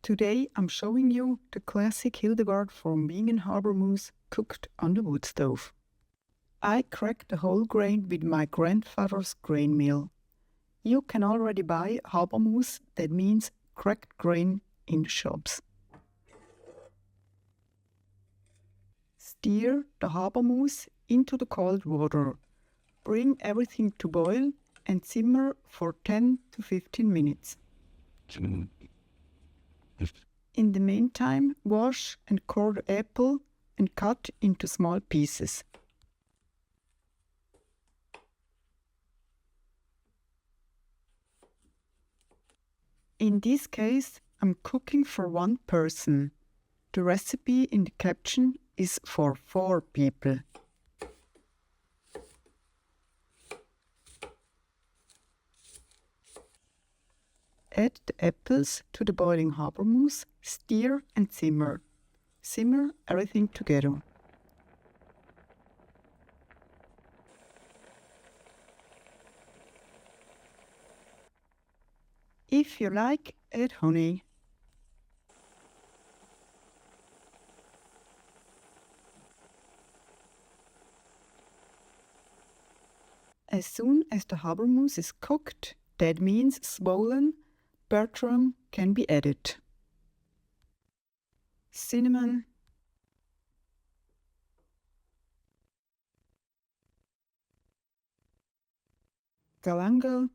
Today I'm showing you the classic Hildegard von Bingen Habermus cooked on the wood stove. I cracked the whole grain with my grandfather's grain mill. You can already buy Habermus, that means cracked grain, in the shops. Stir the Habermus into the cold water. Bring everything to boil and simmer for 10 to 15 minutes. In the meantime, wash and core the apple and cut into small pieces. In this case, I'm cooking for one person. The recipe in the caption is for 4 people. Add the apples to the boiling Habermus, stir and simmer. Simmer everything together. If you like, add honey. As soon as the Habermus is cooked, that means swollen, Bertram can be added. Cinnamon, galangal,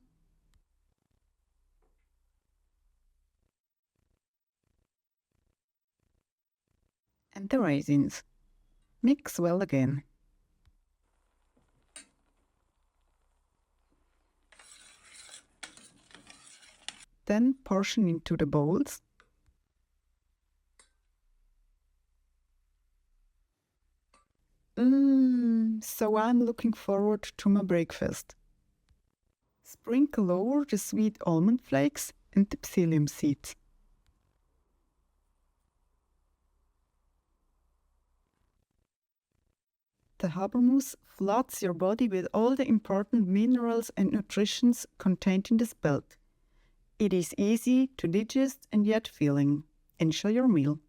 and the raisins. Mix well again. Then portion into the bowls. So I'm looking forward to my breakfast. Sprinkle over the sweet almond flakes and the psyllium seeds. The Habermus floods your body with all the important minerals and nutritions contained in the spelt. It is easy to digest and yet filling. Enjoy your meal.